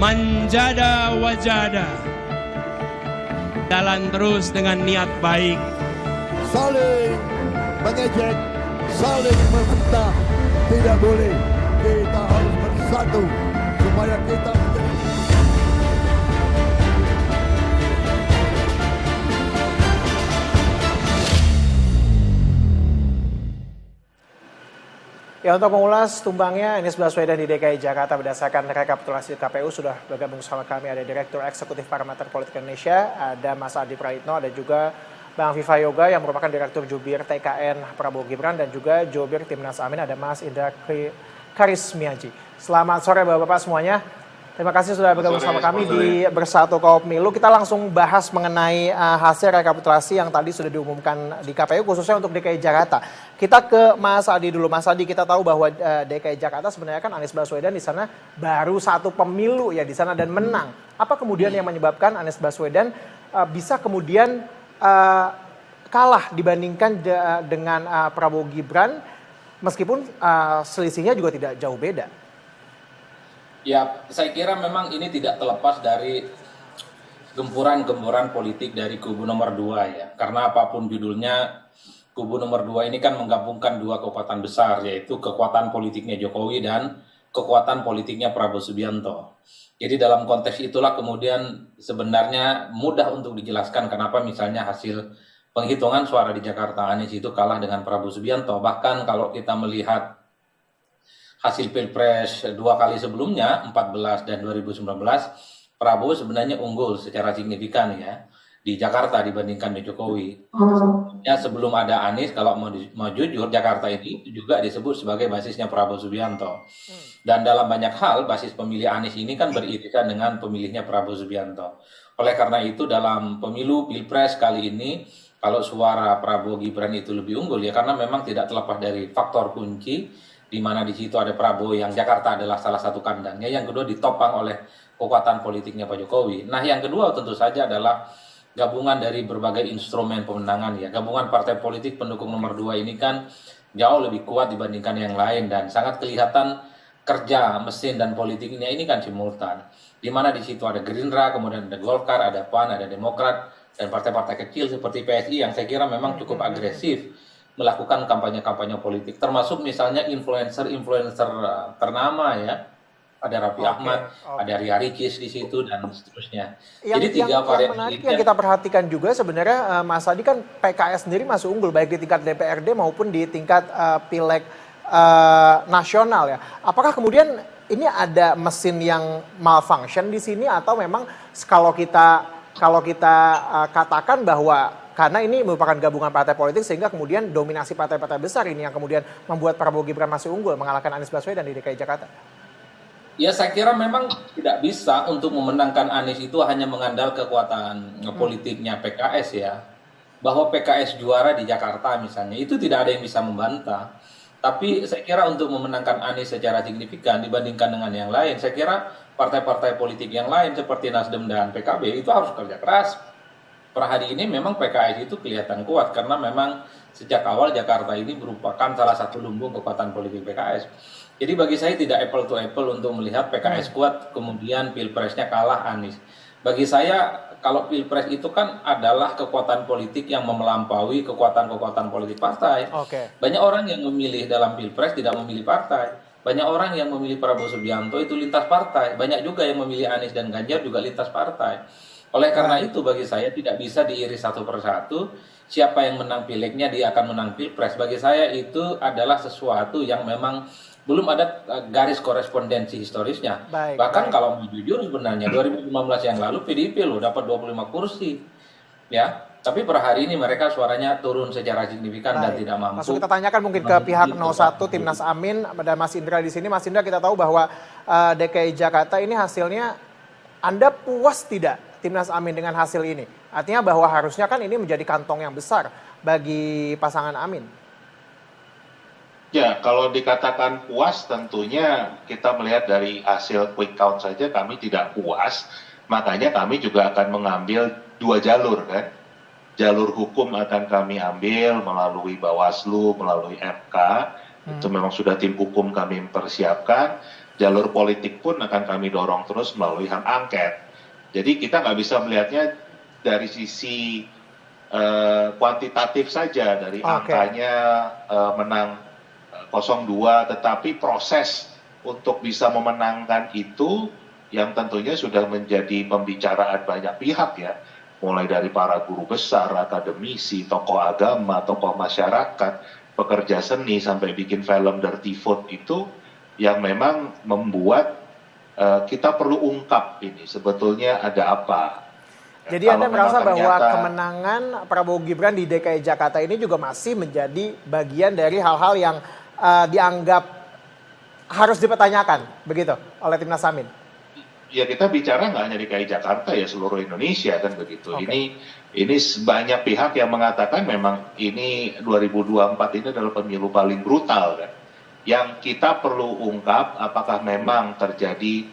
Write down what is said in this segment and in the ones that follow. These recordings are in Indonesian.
manjada wajada. Jalan terus dengan niat baik. Saling mengejek, saling memfitnah tidak boleh. Kita harus bersatu supaya kita menjadi. Ya, untuk mengulas tumbangnya Anies Baswedan di DKI Jakarta berdasarkan rekapitulasi KPU sudah bergabung bersama kami ada Direktur Eksekutif Parameter Politik Indonesia, ada Mas Adi Praitno, ada juga Bang Viva Yoga yang merupakan Direktur Jubir TKN Prabowo Gibran dan juga Jubir Timnas Amin ada Mas Indra Karismiaji. Selamat sore Bapak-Bapak semuanya. Terima kasih sudah bergabung bersama kami di Bersatu Kawal Pemilu. Kita langsung bahas mengenai hasil rekapitulasi yang tadi sudah diumumkan di KPU khususnya untuk DKI Jakarta. Kita ke Mas Adi dulu. Mas Adi, kita tahu bahwa DKI Jakarta sebenarnya kan Anies Baswedan di sana baru satu pemilu ya di sana dan menang. Apa kemudian yang menyebabkan Anies Baswedan bisa kemudian kalah dibandingkan dengan Prabowo Gibran meskipun selisihnya juga tidak jauh beda? Ya, saya kira memang ini tidak terlepas dari gempuran-gempuran politik dari kubu nomor 2 ya. Karena apapun judulnya, kubu nomor 2 ini kan menggabungkan dua kekuatan besar, yaitu kekuatan politiknya Jokowi dan kekuatan politiknya Prabowo Subianto. Jadi dalam konteks itulah kemudian sebenarnya mudah untuk dijelaskan kenapa misalnya hasil penghitungan suara di Jakarta Anies itu kalah dengan Prabowo Subianto. Bahkan kalau kita melihat hasil Pilpres 2 kali sebelumnya, 14 dan 2019, Prabowo sebenarnya unggul secara signifikan ya di Jakarta dibandingkan dengan Jokowi. Ya, sebelum ada Anies, kalau mau jujur, Jakarta ini juga disebut sebagai basisnya Prabowo Subianto. Dan dalam banyak hal, basis pemilih Anies ini kan beririsan dengan pemilihnya Prabowo Subianto. Oleh karena itu, dalam pemilu Pilpres kali ini, kalau suara Prabowo Gibran itu lebih unggul ya karena memang tidak terlepas dari faktor kunci di mana di situ ada Prabowo yang Jakarta adalah salah satu kandangnya, yang kedua ditopang oleh kekuatan politiknya Pak Jokowi. Nah, yang kedua tentu saja adalah gabungan dari berbagai instrumen pemenangan ya. Gabungan partai politik pendukung nomor 2 ini kan jauh lebih kuat dibandingkan yang lain dan sangat kelihatan kerja mesin dan politiknya ini kan simultan. Di mana di situ ada Gerindra, kemudian ada Golkar, ada PAN, ada Demokrat dan partai-partai kecil seperti PSI yang saya kira memang cukup agresif melakukan kampanye-kampanye politik, termasuk misalnya influencer-influencer ternama ya, ada Raffi Ahmad, ada Ria Ricis di situ dan seterusnya. Jadi tiga varian menarik yang kita perhatikan juga sebenarnya Mas Adi kan PKS sendiri masih unggul baik di tingkat DPRD maupun di tingkat pileg nasional ya. Apakah kemudian ini ada mesin yang malfunction di sini atau memang kalau kita katakan bahwa karena ini merupakan gabungan partai politik sehingga kemudian dominasi partai-partai besar ini yang kemudian membuat Prabowo Gibran masih unggul mengalahkan Anies Baswedan di DKI Jakarta. Ya saya kira memang tidak bisa untuk memenangkan Anies itu hanya mengandalkan kekuatan politiknya PKS ya. Bahwa PKS juara di Jakarta misalnya itu tidak ada yang bisa membantah. Tapi saya kira untuk memenangkan Anies secara signifikan dibandingkan dengan yang lain, saya kira partai-partai politik yang lain seperti Nasdem dan PKB itu harus kerja keras. Per hari ini memang PKS itu kelihatan kuat karena memang sejak awal Jakarta ini merupakan salah satu lumbung kekuatan politik PKS. Jadi bagi saya tidak apple to apple untuk melihat PKS kuat kemudian Pilpresnya kalah Anies. Bagi saya kalau Pilpres itu kan adalah kekuatan politik yang melampaui kekuatan-kekuatan politik partai. Banyak orang yang memilih dalam Pilpres tidak memilih partai. Banyak orang yang memilih Prabowo Subianto itu lintas partai. Banyak juga yang memilih Anies dan Ganjar juga lintas partai. Oleh karena itu bagi saya tidak bisa diiris satu persatu siapa yang menang pilegnya dia akan menang Pilpres. Bagi saya itu adalah sesuatu yang memang belum ada garis korespondensi historisnya. Bahkan kalau mau jujur sebenarnya 2015 yang lalu PDIP loh dapat 25 kursi. Ya, tapi per hari ini mereka suaranya turun secara signifikan dan tidak mampu. Langsung kita tanyakan mungkin ke pihak 01 Timnas Amin dan Mas Indra di sini. Mas Indra, kita tahu bahwa DKI Jakarta ini hasilnya Anda puas tidak Timnas Amin dengan hasil ini? Artinya bahwa harusnya kan ini menjadi kantong yang besar bagi pasangan Amin. Ya, kalau dikatakan puas tentunya kita melihat dari hasil quick count saja kami tidak puas. Makanya kami juga akan mengambil dua jalur kan. Jalur hukum akan kami ambil melalui Bawaslu, melalui MK. Itu memang sudah tim hukum kami mempersiapkan. jalur politik pun akan kami dorong terus melalui hak angket. Jadi kita nggak bisa melihatnya dari sisi kuantitatif saja, dari angkanya menang 02, tetapi proses untuk bisa memenangkan itu yang tentunya sudah menjadi pembicaraan banyak pihak ya, mulai dari para guru besar, akademisi, tokoh agama, tokoh masyarakat, pekerja seni, sampai bikin film Dirty Vote itu yang memang membuat kita perlu ungkap ini sebetulnya ada apa. Jadi Anda merasa bahwa kemenangan Prabowo Gibran di DKI Jakarta ini juga masih menjadi bagian dari hal-hal yang dianggap harus dipertanyakan begitu oleh Timnas Amin? Ya kita bicara nggak hanya DKI Jakarta ya, seluruh Indonesia kan begitu. Ini banyak pihak yang mengatakan memang ini 2024 ini adalah pemilu paling brutal kan. Yang kita perlu ungkap apakah memang terjadi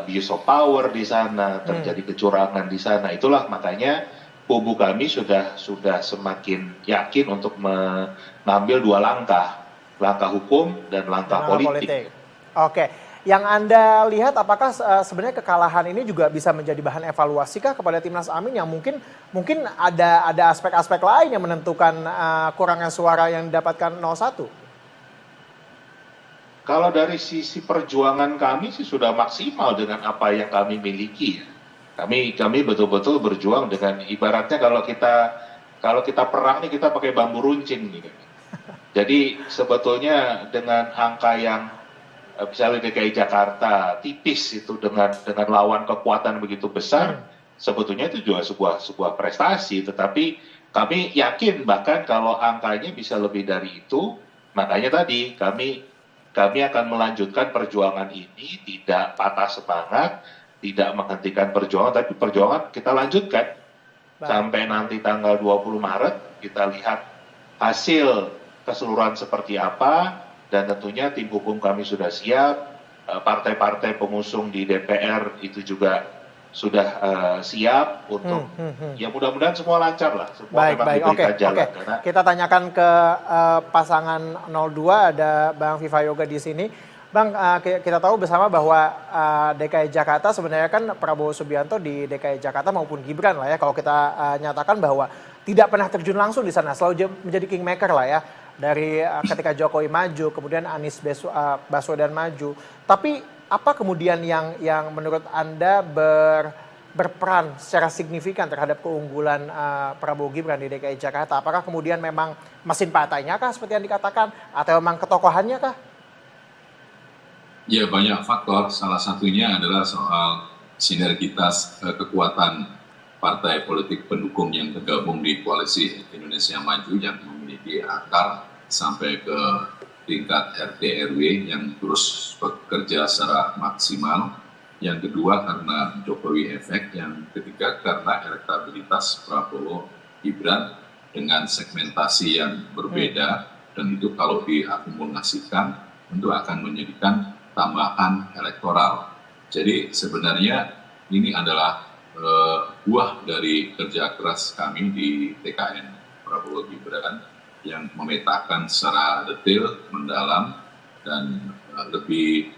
abuse of power di sana, terjadi kecurangan di sana. Itulah makanya kubu kami sudah semakin yakin untuk mengambil dua langkah hukum dan langkah politik. Oke, yang Anda lihat apakah sebenarnya kekalahan ini juga bisa menjadi bahan evaluasi kah kepada Timnas Amin yang mungkin ada aspek-aspek lain yang menentukan kurangnya suara yang didapatkan 01? Kalau dari sisi perjuangan kami sih sudah maksimal dengan apa yang kami miliki. Kami betul-betul berjuang dengan ibaratnya kalau kita perang nih kita pakai bambu runcing gitu. Jadi sebetulnya dengan angka yang misalnya DKI Jakarta tipis itu dengan lawan kekuatan begitu besar, sebetulnya itu juga sebuah prestasi. Tetapi kami yakin bahkan kalau angkanya bisa lebih dari itu, makanya tadi kami akan melanjutkan perjuangan ini, tidak patah semangat, tidak menghentikan perjuangan, tapi perjuangan kita lanjutkan. Sampai nanti tanggal 20 Maret, kita lihat hasil keseluruhan seperti apa, dan tentunya tim hukum kami sudah siap, partai-partai pengusung di DPR itu juga sudah siap untuk ya mudah-mudahan semua lancar lah, semua memang diberikan jalan. Karena kita tanyakan ke pasangan 02, ada Bang Vivayoga di sini. Bang, kita tahu bersama bahwa DKI Jakarta sebenarnya kan Prabowo Subianto di DKI Jakarta maupun Gibran lah ya, kalau kita nyatakan bahwa tidak pernah terjun langsung di sana, selalu menjadi kingmaker lah ya. Dari ketika Jokowi maju, kemudian Anies Baswedan maju. Tapi apa kemudian yang menurut Anda berperan secara signifikan terhadap keunggulan Prabowo Gibran di DKI Jakarta? Apakah kemudian memang mesin partainya kah seperti yang dikatakan? Atau memang ketokohannya kah? Ya banyak faktor, salah satunya adalah soal sinergitas kekuatan partai politik pendukung yang tergabung di Koalisi Indonesia Maju yang memiliki akar sampai ke tingkat RT RW yang terus bekerja secara maksimal. Yang kedua karena Jokowi efek, yang ketiga karena elektabilitas Prabowo Gibran dengan segmentasi yang berbeda, dan itu kalau diakumulasikan tentu akan menjadikan tambahan elektoral. Jadi sebenarnya ini adalah buah dari kerja keras kami di TKN Prabowo Gibran yang memetakan secara detail, mendalam, dan lebih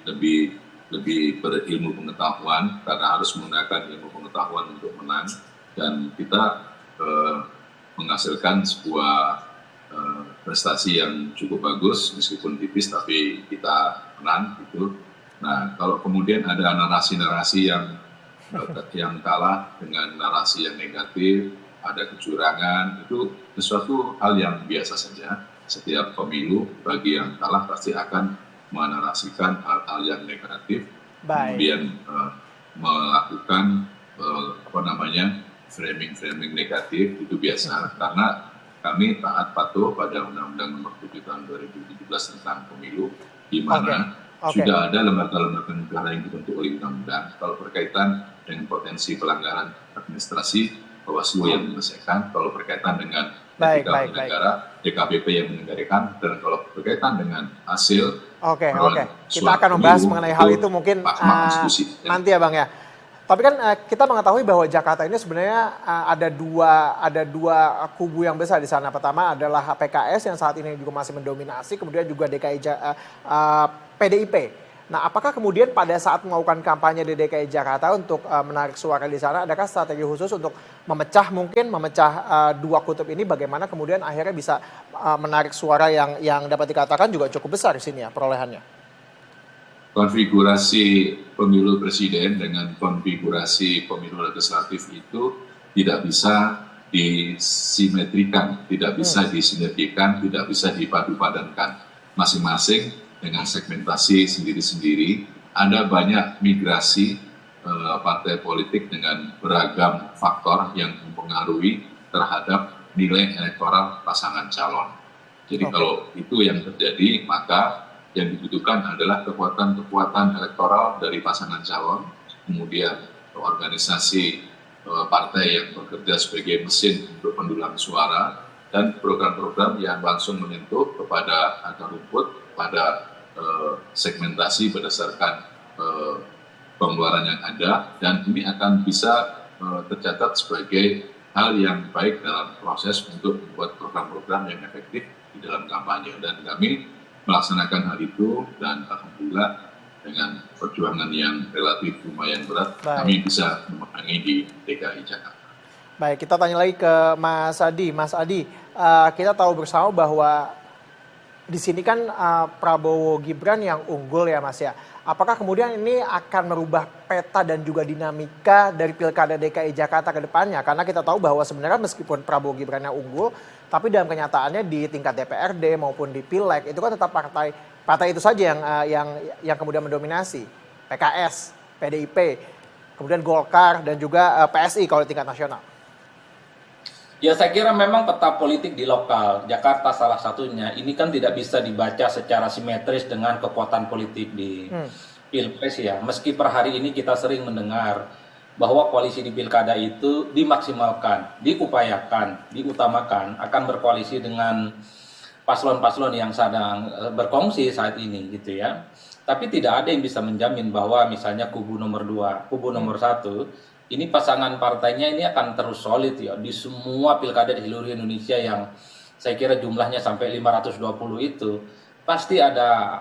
berilmu pengetahuan karena harus menggunakan ilmu pengetahuan untuk menang, dan kita menghasilkan sebuah prestasi yang cukup bagus meskipun tipis tapi kita menang gitu. Nah kalau kemudian ada narasi-narasi yang kalah dengan narasi yang negatif, ada kecurangan, itu sesuatu hal yang biasa saja. Setiap pemilu bagi yang kalah pasti akan menarasikan hal-hal yang negatif, kemudian melakukan framing negatif, itu biasa. Karena kami taat patuh pada Undang-Undang Nomor 7 Tahun 2017 tentang pemilu, di mana sudah ada lembaga-lembaga negara yang dibentuk oleh undang-undang. Kalau berkaitan dengan potensi pelanggaran administrasi, Bawaslu yang menyelesaikan. Kalau berkaitan dengan etika negara, DKPP yang menyelenggarakan. Dan kalau berkaitan dengan hasil kita akan membahas mengenai hal itu mungkin nanti ya Bang ya. Tapi kan kita mengetahui bahwa Jakarta ini sebenarnya ada dua kubu yang besar di sana. Pertama adalah PKS yang saat ini juga masih mendominasi, kemudian juga PDIP. Nah, apakah kemudian pada saat melakukan kampanye di DKI Jakarta untuk menarik suara di sana, adakah strategi khusus untuk memecah dua kutub ini, bagaimana kemudian akhirnya bisa menarik suara yang dapat dikatakan juga cukup besar di sini ya perolehannya? Konfigurasi pemilu presiden dengan konfigurasi pemilu legislatif itu tidak bisa disimetrikan, tidak bisa disinergikan, tidak bisa dipadu-padankan. Masing-masing dengan segmentasi sendiri-sendiri, ada banyak migrasi partai politik dengan beragam faktor yang mempengaruhi terhadap nilai elektoral pasangan calon. Jadi kalau itu yang terjadi, maka yang dibutuhkan adalah kekuatan-kekuatan elektoral dari pasangan calon, kemudian organisasi partai yang bekerja sebagai mesin untuk pendulang suara, dan program-program yang langsung menyentuh kepada akar rumput, pada segmentasi berdasarkan pengeluaran yang ada, dan ini akan bisa tercatat sebagai hal yang baik dalam proses untuk membuat program-program yang efektif di dalam kampanye. Dan kami melaksanakan hal itu, dan alhamdulillah dengan perjuangan yang relatif lumayan berat, kami bisa memenangi di DKI Jakarta. Baik, kita tanya lagi ke Mas Adi. Mas Adi, kita tahu bersama bahwa di sini kan Prabowo Gibran yang unggul ya Mas ya. Apakah kemudian ini akan merubah peta dan juga dinamika dari Pilkada DKI Jakarta ke depannya? Karena kita tahu bahwa sebenarnya meskipun Prabowo Gibran yang unggul, tapi dalam kenyataannya di tingkat DPRD maupun di Pileg itu kan tetap partai itu saja yang kemudian mendominasi. PKS, PDIP, kemudian Golkar dan juga PSI kalau di tingkat nasional. Ya, saya kira memang peta politik di lokal, Jakarta salah satunya, ini kan tidak bisa dibaca secara simetris dengan kekuatan politik di Pilpres ya. Meski per hari ini kita sering mendengar bahwa koalisi di Pilkada itu dimaksimalkan, diupayakan, diutamakan, akan berkoalisi dengan paslon-paslon yang sedang berkongsi saat ini gitu ya. Tapi tidak ada yang bisa menjamin bahwa misalnya kubu nomor 2, kubu nomor 1, ini pasangan partainya ini akan terus solid ya di semua pilkada di seluruh Indonesia yang saya kira jumlahnya sampai 520 itu. Pasti ada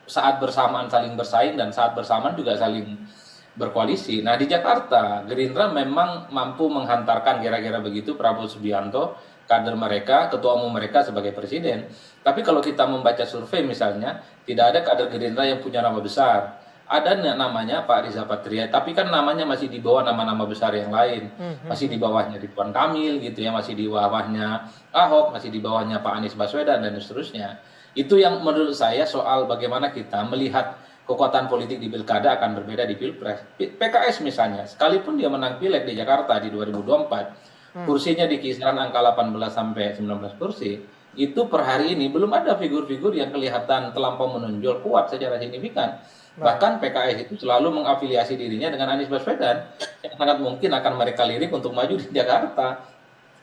saat bersamaan saling bersaing dan saat bersamaan juga saling berkoalisi. Nah di Jakarta, Gerindra memang mampu menghantarkan kira-kira begitu Prabowo Subianto, kader mereka, ketua umum mereka sebagai presiden. Tapi kalau kita membaca survei misalnya, tidak ada kader Gerindra yang punya nama besar. Ada namanya Pak Riza Patria, tapi kan namanya masih di bawah nama-nama besar yang lain. Masih di bawahnya Ridwan Kamil gitu ya, masih di bawahnya Ahok, masih di bawahnya Pak Anies Baswedan dan seterusnya. Itu yang menurut saya soal bagaimana kita melihat kekuatan politik di Pilkada akan berbeda di Pilpres. PKS misalnya, sekalipun dia menang Pileg di Jakarta di 2024, kursinya di kisaran angka 18 sampai 19 kursi, itu per hari ini belum ada figur-figur yang kelihatan terlampau menonjol kuat secara signifikan. Bahkan PKS itu selalu mengafiliasi dirinya dengan Anies Baswedan, yang sangat mungkin akan mereka lirik untuk maju di Jakarta.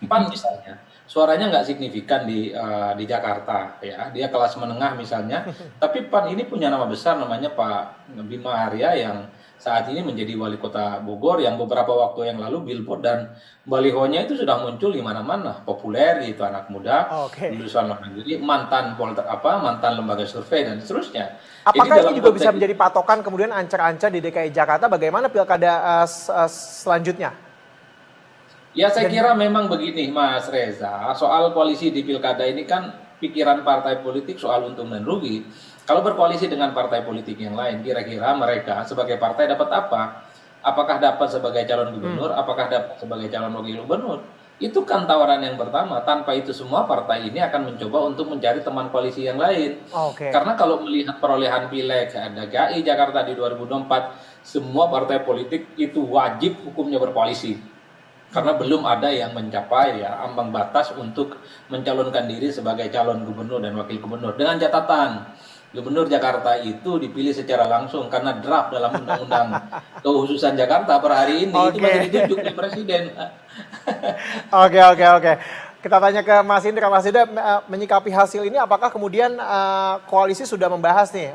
PAN misalnya, suaranya nggak signifikan di Jakarta, ya, dia kelas menengah misalnya. Tapi PAN ini punya nama besar, namanya Pak Bima Arya yang saat ini menjadi wali kota Bogor, yang beberapa waktu yang lalu billboard dan balihonya itu sudah muncul di mana-mana, populer gitu, anak muda, lulusan luar negeri, mantan lembaga survei dan seterusnya. Apakah ini juga bisa menjadi patokan kemudian ancar-ancar di DKI Jakarta bagaimana pilkada selanjutnya? Ya saya kira memang begini Mas Reza, soal koalisi di pilkada ini kan pikiran partai politik soal untung dan rugi. Kalau berkoalisi dengan partai politik yang lain, kira-kira mereka sebagai partai dapat apa? Apakah dapat sebagai calon gubernur, apakah dapat sebagai calon wakil gubernur? Itu kan tawaran yang pertama. Tanpa itu semua partai ini akan mencoba untuk mencari teman koalisi yang lain. Karena kalau melihat perolehan Pileg DKI Jakarta di 2024, semua partai politik itu wajib hukumnya berkoalisi. Karena belum ada yang mencapai ya ambang batas untuk mencalonkan diri sebagai calon gubernur dan wakil gubernur. Dengan catatan, Gubernur Jakarta itu dipilih secara langsung karena draft dalam undang-undang kekhususan Jakarta per hari ini itu masih ditunjuk oleh Presiden. Oke. Kita tanya ke Mas Indra. Mas Indra, menyikapi hasil ini apakah kemudian koalisi sudah membahas nih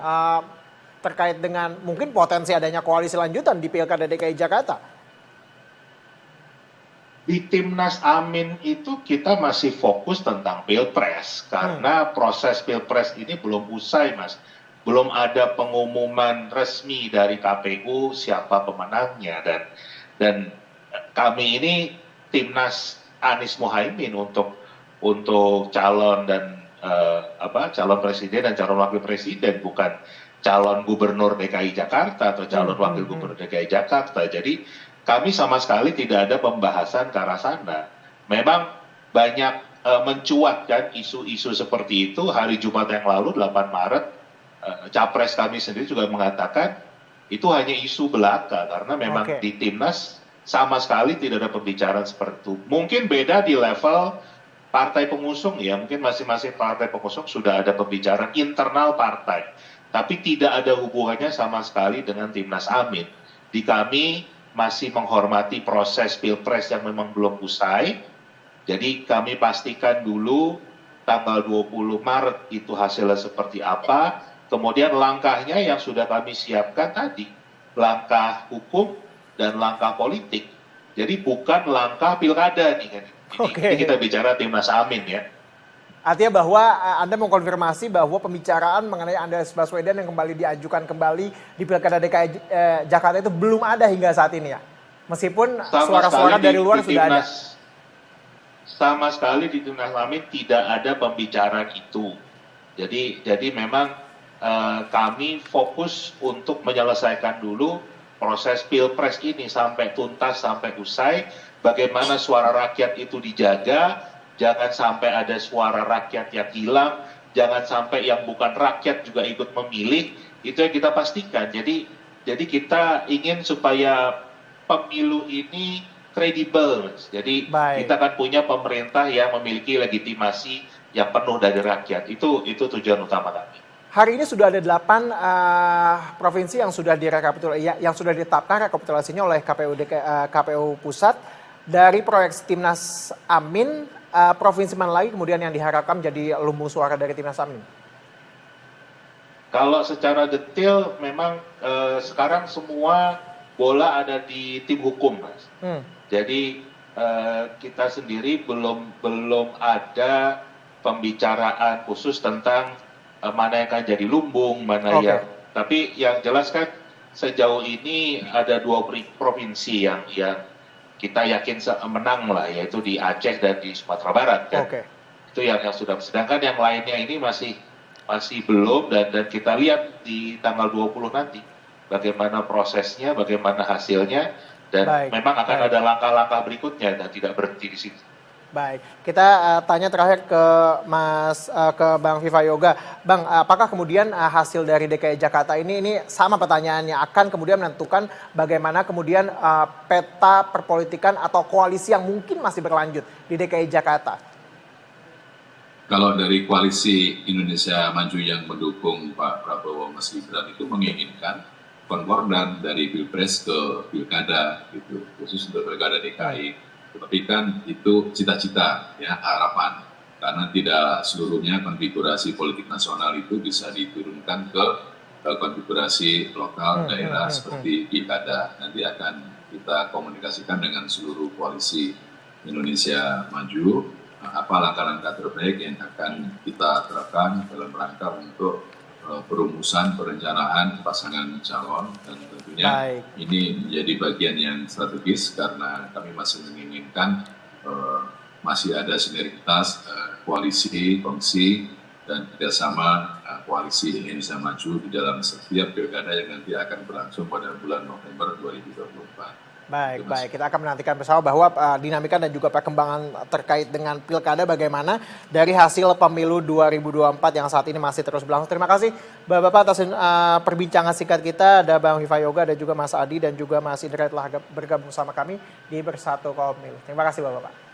terkait dengan mungkin potensi adanya koalisi lanjutan di Pilkada DKI Jakarta? Di Timnas Amin itu kita masih fokus tentang Pilpres karena proses Pilpres ini belum usai, Mas. belum ada pengumuman resmi dari KPU siapa pemenangnya, dan kami ini timnas Anies Mohaimin untuk calon dan calon presiden dan calon wakil presiden, bukan calon gubernur DKI Jakarta atau calon wakil gubernur DKI Jakarta. Jadi kami sama sekali tidak ada pembahasan ke arah sana. Memang banyak mencuat kan isu-isu seperti itu. Hari Jumat yang lalu 8 Maret Capres kami sendiri juga mengatakan itu hanya isu belaka, karena memang di Timnas sama sekali tidak ada pembicaraan seperti itu. Mungkin beda di level partai pengusung ya, mungkin masing-masing partai pengusung sudah ada pembicaraan internal partai, tapi tidak ada hubungannya sama sekali dengan Timnas Amin. Di kami masih menghormati proses Pilpres yang memang belum usai, jadi kami pastikan dulu tanggal 20 Maret itu hasilnya seperti apa. Kemudian langkahnya yang sudah kami siapkan tadi, langkah hukum dan langkah politik. Jadi bukan langkah pilkada nih. Ini kita bicara Timnas Amin ya. Artinya bahwa Anda mengkonfirmasi bahwa pembicaraan mengenai Anies Baswedan yang kembali diajukan kembali di Pilkada DKI Jakarta itu belum ada hingga saat ini ya? Meskipun suara-suara dari luar sudah ada. Sama sekali di Timnas Amin tidak ada pembicaraan itu. Jadi memang kami fokus untuk menyelesaikan dulu proses Pilpres ini sampai tuntas, sampai usai. Bagaimana suara rakyat itu dijaga, jangan sampai ada suara rakyat yang hilang, jangan sampai yang bukan rakyat juga ikut memilih. Itu yang kita pastikan. Jadi kita ingin supaya pemilu ini kredibel. Jadi kita kan punya pemerintah yang memiliki legitimasi yang penuh dari rakyat. Itu tujuan utama kami. Hari ini sudah ada 8 provinsi yang sudah yang sudah ditetapkan rekapitulasinya oleh KPU Pusat. Dari proyek Timnas Amin, provinsi mana lagi kemudian yang diharapkan menjadi lumbung suara dari Timnas Amin? Kalau secara detail memang sekarang semua bola ada di tim hukum, Mas. Jadi kita sendiri belum ada pembicaraan khusus tentang mana yang akan jadi lumbung, mana yang. Tapi yang jelas kan sejauh ini ada 2 provinsi yang kita yakin menang lah, yaitu di Aceh dan di Sumatera Barat kan. Itu yang sudah. Sedangkan yang lainnya ini masih belum, dan kita lihat di tanggal 20 nanti bagaimana prosesnya, bagaimana hasilnya, dan memang akan ada langkah-langkah berikutnya dan tidak berhenti di situ. Baik, kita tanya terakhir ke Bang Viva Yoga. Bang, apakah kemudian hasil dari DKI Jakarta ini sama pertanyaannya, akan kemudian menentukan bagaimana kemudian peta perpolitikan atau koalisi yang mungkin masih berlanjut di DKI Jakarta? Kalau dari koalisi Indonesia Maju yang mendukung Pak Prabowo Mas Gibran itu menginginkan konkordan dari Pilpres ke Pilkada, gitu, khusus untuk Pilkada DKI. Tapi kan itu cita-cita ya, harapan, karena tidak seluruhnya konfigurasi politik nasional itu bisa diturunkan ke konfigurasi lokal daerah seperti pilkada. Nanti akan kita komunikasikan dengan seluruh koalisi Indonesia Maju apa langkah-langkah terbaik yang akan kita terapkan dalam rangka untuk perumusan perencanaan pasangan calon, dan tentunya ini menjadi bagian yang strategis karena kami masih menginginkan masih ada sinergitas koalisi, kongsi, dan kerjasama koalisi Indonesia Maju di dalam setiap pilkada yang nanti akan berlangsung pada bulan November 2024. Baik, kita akan menantikan bersama bahwa dinamika dan juga perkembangan terkait dengan pilkada bagaimana dari hasil pemilu 2024 yang saat ini masih terus berlangsung. Terima kasih Bapak-Bapak atas perbincangan singkat kita. Ada Bang Viva Yoga, ada juga Mas Adi dan juga Mas Indra telah bergabung sama kami di Bersatu Kawal Pemilu. Terima kasih Bapak-Bapak.